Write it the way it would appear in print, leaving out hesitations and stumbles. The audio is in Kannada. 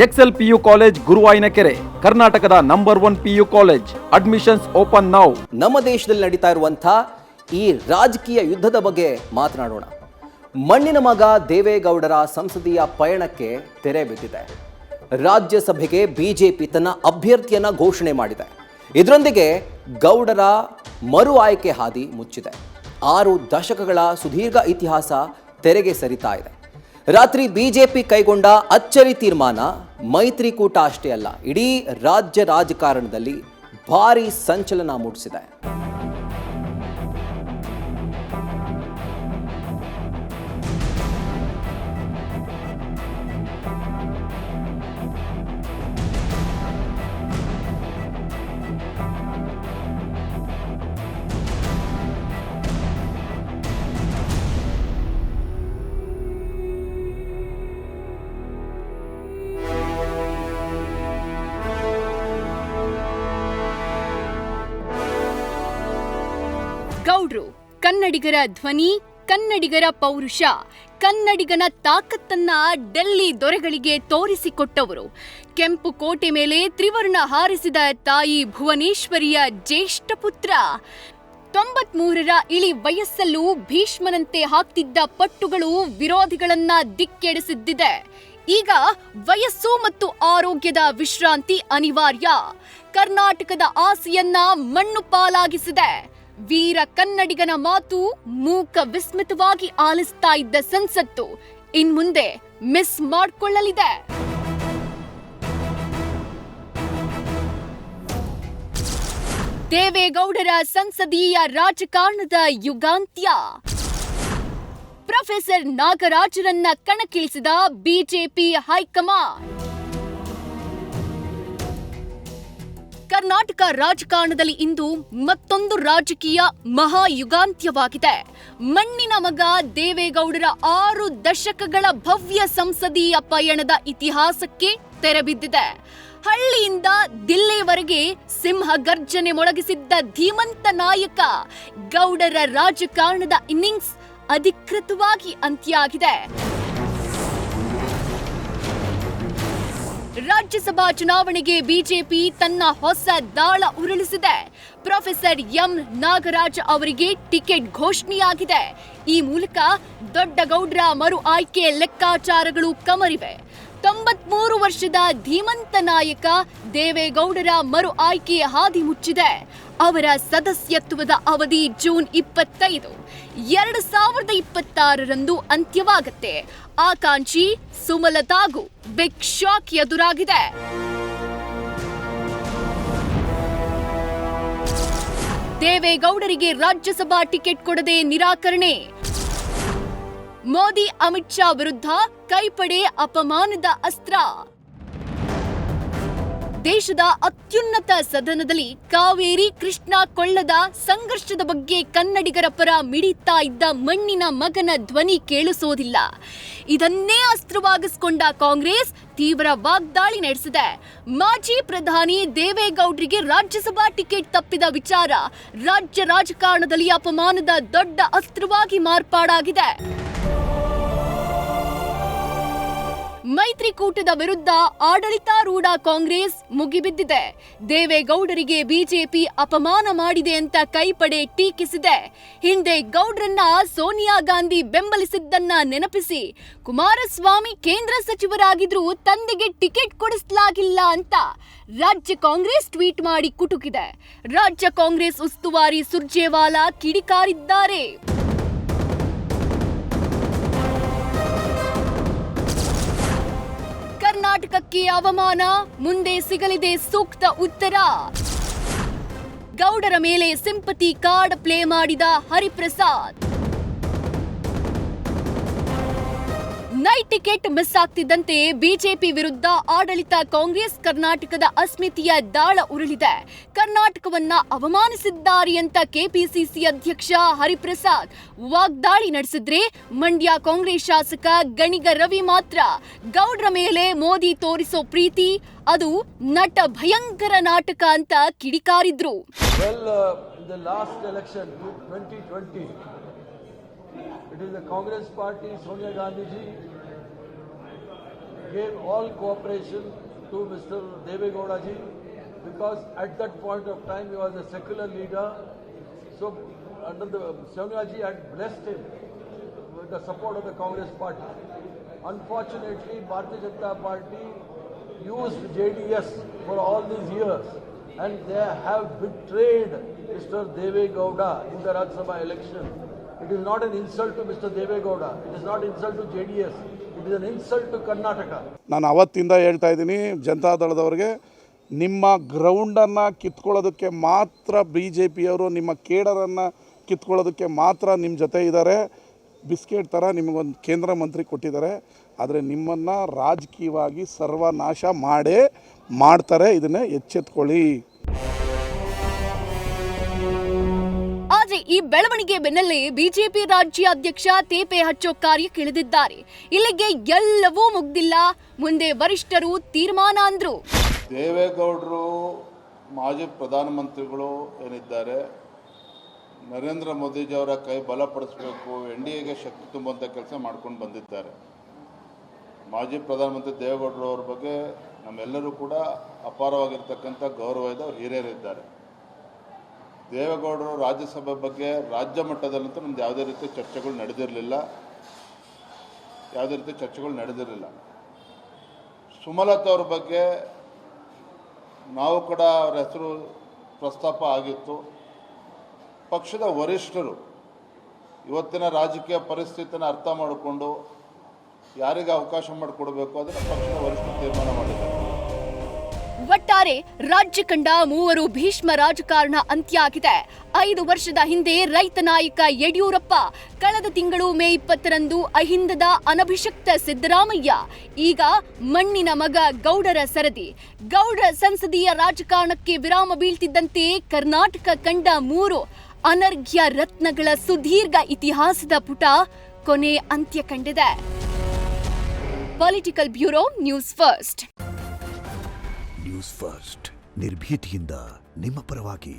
ಎಕ್ಸೆಲ್ ಪಿಯು ಕಾಲೇಜ್ ಗುರುವಾಯಿನಕೆರೆ, ಕರ್ನಾಟಕದ number 1 PU college. Admissions open now. ನಮ್ಮ ದೇಶದಲ್ಲಿ ನಡೀತಾ ಇರುವಂತಹ ಈ ರಾಜಕೀಯ ಯುದ್ಧದ ಬಗ್ಗೆ ಮಾತನಾಡೋಣ. ಮಣ್ಣಿನ ಮಗ ದೇವೇಗೌಡರ ಸಂಸದೀಯ ಪಯಣಕ್ಕೆ ತೆರೆ ಬಿದ್ದಿದೆ. ರಾಜ್ಯಸಭೆಗೆ ಬಿಜೆಪಿ ತನ್ನ ಅಭ್ಯರ್ಥಿಯನ್ನ ಘೋಷಣೆ ಮಾಡಿದೆ. ಇದರೊಂದಿಗೆ ಗೌಡರ ಮರು ಆಯ್ಕೆ ಹಾದಿ ಮುಚ್ಚಿದೆ. 6 ದಶಕಗಳ ಸುದೀರ್ಘ ಇತಿಹಾಸ ತೆರೆಗೆ ಸರಿತಾ ಇದೆ. ರಾತ್ರಿ ಬಿಜೆಪಿ ಕೈಗೊಂಡ ಅಚ್ಚರಿ ತೀರ್ಮಾನ ಮೈತ್ರಿಕೂಟ ಅಷ್ಟೇ ಅಲ್ಲ, ಇಡೀ ರಾಜ್ಯ ರಾಜಕಾರಣದಲ್ಲಿ ಭಾರೀ ಸಂಚಲನ ಮೂಡಿಸಿದೆ. ಗೌಡ್ರು ಕನ್ನಡಿಗರ ಧ್ವನಿ, ಕನ್ನಡಿಗರ ಪೌರುಷ, ಕನ್ನಡಿಗನ ತಾಕತ್ತನ್ನ ಡೆಲ್ಲಿ ದೊರೆಗಳಿಗೆ ತೋರಿಸಿಕೊಟ್ಟವರು. ಕೆಂಪು ಕೋಟೆ ಮೇಲೆ ತ್ರಿವರ್ಣ ಹಾರಿಸಿದ ತಾಯಿ ಭುವನೇಶ್ವರಿಯ ಜ್ಯೇಷ್ಠ ಪುತ್ರ. 93ರ ಇಳಿ ವಯಸ್ಸಲ್ಲೂ ಭೀಷ್ಮನಂತೆ ಹಾಕ್ತಿದ್ದ ಪಟ್ಟುಗಳು ವಿರೋಧಿಗಳನ್ನ ದಿಕ್ಕೆಡಿಸಿದ್ದಿದೆ. ಈಗ ವಯಸ್ಸು ಮತ್ತು ಆರೋಗ್ಯದ ವಿಶ್ರಾಂತಿ ಅನಿವಾರ್ಯ. ಕರ್ನಾಟಕದ ಆಸೆಯನ್ನ ಮಣ್ಣು ಪಾಲಾಗಿಸಿದೆ. ವೀರ ಕನ್ನಡಿಗನ ಮಾತು ಮೂಕ ವಿಸ್ಮಿತವಾಗಿ ಆಲಿಸ್ತಾ ಇದ್ದ ಸಂಸತ್ತು ಇನ್ಮುಂದೆ ಮಿಸ್ ಮಾಡಿಕೊಳ್ಳಲಿದೆ. ದೇವೇಗೌಡರ ಸಂಸದೀಯ ರಾಜಕಾರಣದ ಯುಗಾಂತ್ಯ. ಪ್ರೊಫೆಸರ್ ನಾಗರಾಜರನ್ನ ಕಣಕ್ಕಿಳಿಸಿದ ಬಿಜೆಪಿ ಹೈಕಮಾಂಡ್. ಕರ್ನಾಟಕ ರಾಜಕಾರಣದಲ್ಲಿ ಇಂದು ಮತ್ತೊಂದು ರಾಜಕೀಯ ಮಹಾಯುಗಾಂತ್ಯವಾಗಿದೆ. ಮಣ್ಣಿನ ಮಗ ದೇವೇಗೌಡರ 6 ದಶಕಗಳ ಭವ್ಯ ಸಂಸದೀಯ ಪಯಣದ ಇತಿಹಾಸಕ್ಕೆ ತೆರೆಬಿದ್ದಿದೆ. ಹಳ್ಳಿಯಿಂದ ದಿಲ್ಲಿವರೆಗೆ ಸಿಂಹ ಗರ್ಜನೆ ಮೊಳಗಿಸಿದ್ದ ಧೀಮಂತ ನಾಯಕ ಗೌಡರ ರಾಜಕಾರಣದ ಇನ್ನಿಂಗ್ಸ್ ಅಧಿಕೃತವಾಗಿ ಅಂತ್ಯ ಆಗಿದೆ. ರಾಜ್ಯಸಭಾ ಚುನಾವಣೆಗೆ ಬಿಜೆಪಿ ತನ್ನ ಹೊಸ ದಾಳ ಉರುಳಿಸಿದೆ. ಪ್ರೊಫೆಸರ್ ಎಂ ನಾಗರಾಜ್ ಅವರಿಗೆ ಟಿಕೆಟ್ ಘೋಷಣೆಯಾಗಿದೆ. ಈ ಮೂಲಕ ದೊಡ್ಡಗೌಡರ ಮರು ಆಯ್ಕೆ ಲೆಕ್ಕಾಚಾರಗಳು ಕಮರಿವೆ. 93 ವರ್ಷದ ಧೀಮಂತ ನಾಯಕ ದೇವೇಗೌಡರ ಮರು ಆಯ್ಕೆಯ ಹಾದಿ ಮುಚ್ಚಿದೆ. ಅವರ ಸದಸ್ಯತ್ವದ ಅವಧಿ ಜೂನ್ 25, 2026ರಂದು ಅಂತ್ಯವಾಗುತ್ತೆ. ಆಕಾಂಕ್ಷಿ ಸುಮಲತಾಗೂ ಬಿಗ್ ಶಾಕ್ ಎದುರಾಗಿದೆ. ದೇವೇಗೌಡರಿಗೆ ರಾಜ್ಯಸಭಾ ಟಿಕೆಟ್ ಕೊಡದೆ ನಿರಾಕರಣೆ. ಮೋದಿ ಅಮಿತ್ ಶಾ ವಿರುದ್ಧ ಕೈಪಡೆ ಅಪಮಾನದ ಅಸ್ತ್ರ. ದೇಶದ ಅತ್ಯುನ್ನತ ಸದನದಲ್ಲಿ ಕಾವೇರಿ ಕೃಷ್ಣಾ ಕೊಳ್ಳದ ಸಂಘರ್ಷದ ಬಗ್ಗೆ ಕನ್ನಡಿಗರ ಪರ ಮಿಡಿತಾ ಇದ್ದ ಮಣ್ಣಿನ ಮಗನ ಧ್ವನಿ ಕೇಳಿಸೋದಿಲ್ಲ. ಇದನ್ನೇ ಅಸ್ತ್ರವಾಗಿಸಿಕೊಂಡ ಕಾಂಗ್ರೆಸ್ ತೀವ್ರ ವಾಗ್ದಾಳಿ ನಡೆಸಿದೆ. ಮಾಜಿ ಪ್ರಧಾನಿ ದೇವೇಗೌಡರಿಗೆ ರಾಜ್ಯಸಭಾ ಟಿಕೆಟ್ ತಪ್ಪಿದ ವಿಚಾರ ರಾಜ್ಯ ರಾಜಕಾರಣದಲ್ಲಿ ಅಪಮಾನದ ದೊಡ್ಡ ಅಸ್ತ್ರವಾಗಿ ಮಾರ್ಪಾಡಾಗಿದೆ. ಮೈತ್ರಿಕೂಟದ ವಿರುದ್ಧ ಆಡಳಿತಾರೂಢ ಕಾಂಗ್ರೆಸ್ ಮುಗಿಬಿದ್ದಿದೆ. ದೇವೇಗೌಡರಿಗೆ ಬಿಜೆಪಿ ಅಪಮಾನ ಮಾಡಿದೆ ಅಂತ ಕೈಪಡೆ ಟೀಕಿಸಿದೆ. ಹಿಂದೆ ಗೌಡ್ರನ್ನ ಸೋನಿಯಾ ಗಾಂಧಿ ಬೆಂಬಲಿಸಿದ್ದನ್ನ ನೆನಪಿಸಿ ಕುಮಾರಸ್ವಾಮಿ ಕೇಂದ್ರ ಸಚಿವರಾಗಿದ್ರೂ ತಂದೆಗೆ ಟಿಕೆಟ್ ಕೊಡಿಸಲಾಗಿಲ್ಲ ಅಂತ ರಾಜ್ಯ ಕಾಂಗ್ರೆಸ್ ಟ್ವೀಟ್ ಮಾಡಿ ಕುಟುಕಿದೆ. ರಾಜ್ಯ ಕಾಂಗ್ರೆಸ್ ಉಸ್ತುವಾರಿ ಸುರ್ಜೇವಾಲಾ ಕಿಡಿಕಾರಿದ್ದಾರೆ. ಕರ್ನಾಟಕಕ್ಕೆ ಅವಮಾನ, ಮುಂದೆ ಸಿಗಲಿದೆ ಸೂಕ್ತ ಉತ್ತರ. ಗೌಡರ ಮೇಲೆ ಸಿಂಪತಿ ಕಾರ್ಡ್ ಪ್ಲೇ ಮಾಡಿದ ಹರಿಪ್ರಸಾದ್. ನೈಟ್ ಟಿಕೆಟ್ ಮಿಸ್ ಆಗ್ತಿದ್ದಂತೆ ಬಿಜೆಪಿ ವಿರುದ್ಧ ಆಡಳಿತ ಕಾಂಗ್ರೆಸ್ ಕರ್ನಾಟಕದ ಅಸ್ಮಿತೆಯ ದಾಳ ಉರುಳಿದೆ. ಕರ್ನಾಟಕವನ್ನ ಅವಮಾನಿಸಿದ್ದಾರೆ ಅಂತ ಕೆಪಿಸಿಸಿ ಅಧ್ಯಕ್ಷ ಹರಿಪ್ರಸಾದ್ ವಾಗ್ದಾಳಿ ನಡೆಸಿದ್ರೆ, ಮಂಡ್ಯ ಕಾಂಗ್ರೆಸ್ ಶಾಸಕ ಗಣಿಗ ರವಿ ಮಾತ್ರ ಗೌಡ್ರ ಮೇಲೆ ಮೋದಿ ತೋರಿಸೋ ಪ್ರೀತಿ ಅದು ನಟ ಭಯಂಕರ ನಾಟಕ ಅಂತ ಕಿಡಿಕಾರಿದ್ರು. It is the Congress party, Sonia Gandhi ji, gave all cooperation to Mr. Deve Gowda ji, because at that point of time he was a secular leader. So under the Sonia ji had blessed him with the support of the Congress party. Unfortunately, Bharatiya Janata Party used JDS for all these years, and they have betrayed Mr. Deve Gowda in the Rajya Sabha election. It is not an insult to Mr. Deve Gowda. It is not insult to JDS. It is an insult to Karnataka. ನಾನು ಅವತ್ತಿಂದ ಹೇಳ್ತಾ ಇದ್ದೀನಿ ಜನತಾದಳದವ್ರಿಗೆ, ನಿಮ್ಮ ಗ್ರೌಂಡನ್ನು ಕಿತ್ಕೊಳ್ಳೋದಕ್ಕೆ ಮಾತ್ರ BJPಯವರು ನಿಮ್ಮ ಕೇಡರನ್ನು ಕಿತ್ಕೊಳ್ಳೋದಕ್ಕೆ ಮಾತ್ರ ನಿಮ್ಮ ಜೊತೆ ಇದ್ದಾರೆ. ಬಿಸ್ಕೆಟ್ ಥರ ನಿಮಗೊಂದು ಕೇಂದ್ರ ಮಂತ್ರಿ ಕೊಟ್ಟಿದ್ದಾರೆ, ಆದರೆ ನಿಮ್ಮನ್ನು ರಾಜಕೀಯವಾಗಿ ಸರ್ವನಾಶ ಮಾಡ್ತಾರೆ. ಇದನ್ನೇ ಎಚ್ಚೆತ್ಕೊಳ್ಳಿ. ಆದ್ರೆ ಈ ಬೆಳವಣಿಗೆ ಬೆನ್ನಲ್ಲೇ ಬಿಜೆಪಿ ರಾಜ್ಯಾಧ್ಯಕ್ಷ ತೇಪೆ ಹಚ್ಚೋ ಕಾರ್ಯಕ್ಕಿಳಿದಿದ್ದಾರೆ. ಇಲ್ಲಿಗೆ ಎಲ್ಲವೂ ಮುಗ್ದಿಲ್ಲ, ಮುಂದೆ ವರಿಷ್ಠರು ತೀರ್ಮಾನ ಅಂದ್ರು. ದೇವೇಗೌಡರು ಮಾಜಿ ಪ್ರಧಾನಮಂತ್ರಿಗಳು ಏನಿದ್ದಾರೆ, ನರೇಂದ್ರ ಮೋದಿಜಿಯವರ ಕೈ ಬಲಪಡಿಸಬೇಕು, NDAಗೆ ಶಕ್ತಿ ತುಂಬುವಂಥ ಕೆಲಸ ಮಾಡ್ಕೊಂಡು ಬಂದಿದ್ದಾರೆ. ಮಾಜಿ ಪ್ರಧಾನಮಂತ್ರಿ ದೇವೇಗೌಡರು ಅವ್ರ ಬಗ್ಗೆ ನಮ್ಮೆಲ್ಲರೂ ಕೂಡ ಅಪಾರವಾಗಿರ್ತಕ್ಕಂಥ ಗೌರವ ಇದೆ. ಅವ್ರು ಹಿರಿಯರಿದ್ದಾರೆ. ದೇವೇಗೌಡರು ರಾಜ್ಯಸಭೆ ಬಗ್ಗೆ ರಾಜ್ಯ ಮಟ್ಟದಲ್ಲಂತೂ ನಮ್ದು ಯಾವುದೇ ರೀತಿ ಚರ್ಚೆಗಳು ನಡೆದಿರಲಿಲ್ಲ. ಸುಮಲತಾ ಅವ್ರ ಬಗ್ಗೆ ನಾವು ಕೂಡ ಅವ್ರ ಹೆಸರು ಪ್ರಸ್ತಾಪ ಆಗಿತ್ತು. ಪಕ್ಷದ ವರಿಷ್ಠರು ಇವತ್ತಿನ ರಾಜಕೀಯ ಪರಿಸ್ಥಿತಿಯನ್ನು ಅರ್ಥ ಮಾಡಿಕೊಂಡು ಯಾರಿಗೆ ಅವಕಾಶ ಮಾಡಿಕೊಡಬೇಕು ಅದನ್ನು ಪಕ್ಷದ ವರಿಷ್ಠರು ತೀರ್ಮಾನ ಮಾಡಿದ್ದಾರೆ. ಒಟ್ಟಾರೆ ರಾಜ್ಯ ಕಂಡ ಮೂವರು ಭೀಷ್ಮ ರಾಜಕಾರಣ ಅಂತ್ಯ ಆಗಿದೆ. 5 ವರ್ಷದ ಹಿಂದೆ ರೈತ ನಾಯಕ ಯಡಿಯೂರಪ್ಪ, ಕಳೆದ ತಿಂಗಳು ಮೇ 20ರಂದು ಅಹಿಂದದ ಅನಭಿಷಕ್ತ ಸಿದ್ದರಾಮಯ್ಯ, ಈಗ ಮಣ್ಣಿನ ಮಗ ಗೌಡರ ಸರದಿ. ಗೌಡರ ಸಂಸದೀಯ ರಾಜಕಾರಣಕ್ಕೆ ವಿರಾಮ ಬೀಳ್ತಿದ್ದಂತೆ ಕರ್ನಾಟಕ ಕಂಡ 3 ಅನರ್ಘ್ಯ ರತ್ನಗಳ ಸುದೀರ್ಘ ಇತಿಹಾಸದ ಪುಟ ಕೊನೆ ಅಂತ್ಯ ಕಂಡಿದೆ. Political bureau, news first. News first ನಿರ್ಭೀತಿಯಿಂದ ನಿಮ್ಮ ಪರವಾಗಿ.